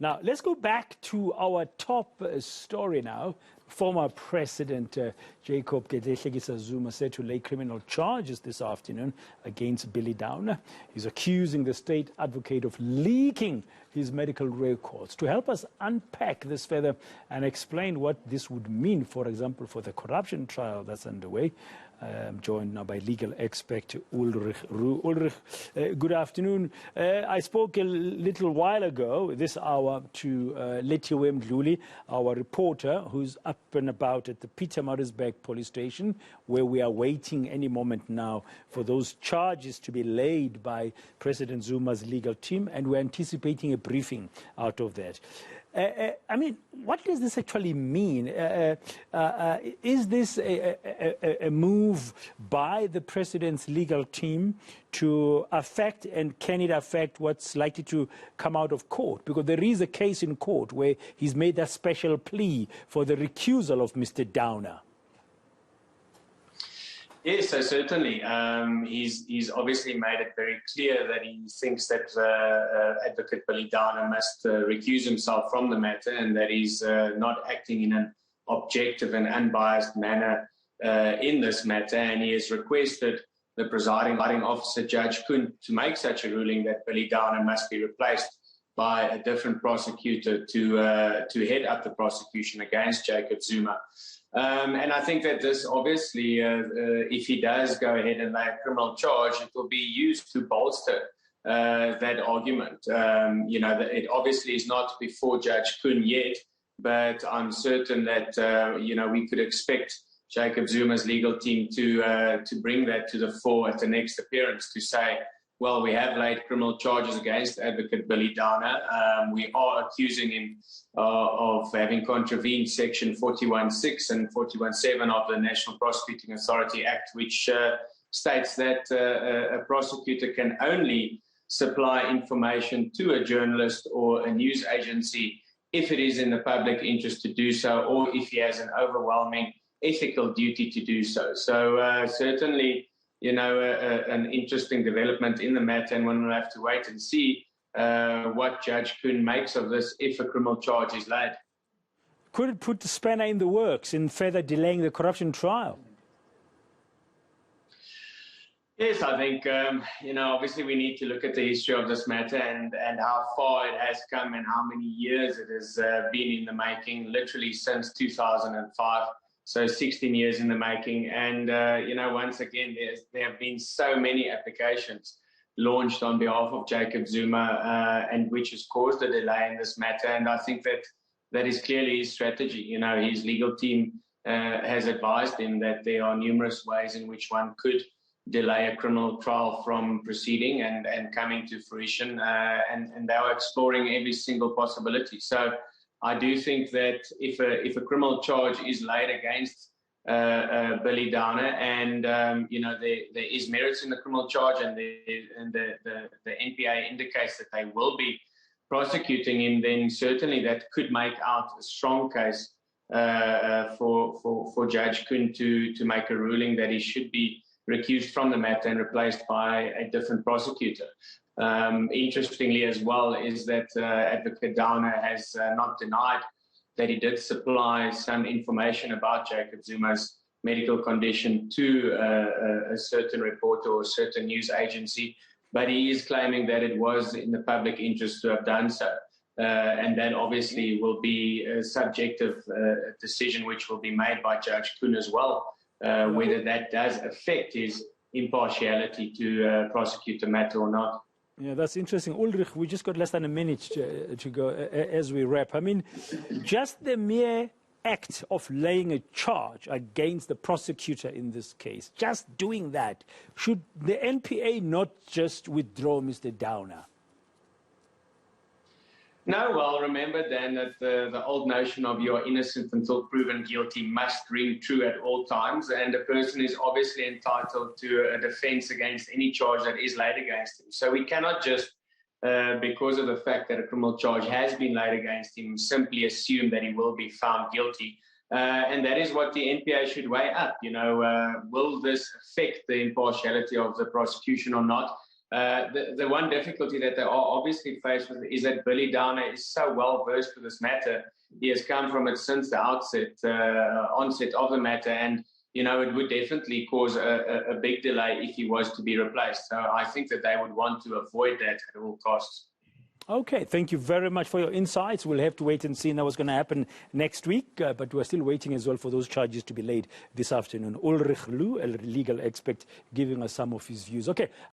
Now, let's go back to our top story now. Former President Jacob Zuma said to lay criminal charges this afternoon against Billy Downer. He's accusing the state advocate of leaking his medical records. To help us unpack this further and explain what this would mean, for example, for the corruption trial that's underway, I'm joined now by legal expert Ulrich Roux. Ulrich, good afternoon. I spoke a little while ago, this hour, to Lethiwe Mdluli, our reporter, who's up and about at the Pietermaritzburg police station, where we are waiting any moment now for those charges to be laid by President Zuma's legal team, and we're anticipating a briefing out of that. I mean, what does this actually mean? Is this a move by the president's legal team to affect, and can it affect what's likely to come out of court? Because there is a case in court where he's made that special plea for the recusal of Mr. Downer. Yes, so certainly. He's obviously made it very clear that he thinks that Advocate Billy Downer must recuse himself from the matter, and that he's not acting in an objective and unbiased manner in this matter. And he has requested the presiding officer, Judge Kuhn, to make such a ruling that Billy Downer must be replaced by a different prosecutor to head up the prosecution against Jacob Zuma. And I think that this obviously, if he does go ahead and lay a criminal charge, it will be used to bolster that argument. It obviously is not before Judge Kuhn yet, but I'm certain that, we could expect Jacob Zuma's legal team to bring that to the fore at the next appearance, to say, well, we have laid criminal charges against Advocate Billy Downer. We are accusing him of having contravened Section 41.6 and 41.7 of the National Prosecuting Authority Act, which states that a prosecutor can only supply information to a journalist or a news agency if it is in the public interest to do so, or if he has an overwhelming ethical duty to do so. So certainly, an interesting development in the matter, and one will have to wait and see what Judge Kuhn makes of this if a criminal charge is laid. Could it put the spanner in the works in further delaying the corruption trial? Yes, I think, obviously we need to look at the history of this matter and how far it has come and how many years it has been in the making, literally since 2005. So 16 years in the making. And, once again, there have been so many applications launched on behalf of Jacob Zuma, and which has caused a delay in this matter. And I think that is clearly his strategy. His legal team has advised him that there are numerous ways in which one could delay a criminal trial from proceeding and coming to fruition. And they are exploring every single possibility. So I do think that if a criminal charge is laid against Billy Downer, and there is merits in the criminal charge, and the NPA indicates that they will be prosecuting him, then certainly that could make out a strong case for Judge Kuhn to make a ruling that he should be recused from the matter and replaced by a different prosecutor. Interestingly as well is that Advocate Downer has not denied that he did supply some information about Jacob Zuma's medical condition to a certain reporter or a certain news agency, but he is claiming that it was in the public interest to have done so. And that obviously will be a subjective decision which will be made by Judge Kuhn as well, whether that does affect his impartiality to prosecute the matter or not. Yeah, that's interesting. Ulrich, we just got less than a minute to go as we wrap. I mean, just the mere act of laying a charge against the prosecutor in this case, just doing that, should the NPA not just withdraw Mr. Downer? No, well, remember, Dan, that the old notion of you're innocent until proven guilty must ring true at all times, and a person is obviously entitled to a defense against any charge that is laid against him. So we cannot just, because of the fact that a criminal charge has been laid against him, simply assume that he will be found guilty. And that is what the NPA should weigh up. Will this affect the impartiality of the prosecution or not? The one difficulty that they are obviously faced with is that Billy Downer is so well versed with this matter. He has come from it since the onset of the matter, and it would definitely cause a big delay if he was to be replaced. So I think that they would want to avoid that at all costs. Okay, thank you very much for your insights. We'll have to wait and see now what's going to happen next week, but we're still waiting as well for those charges to be laid this afternoon. Ulrich Roux, a legal expert, giving us some of his views. Okay.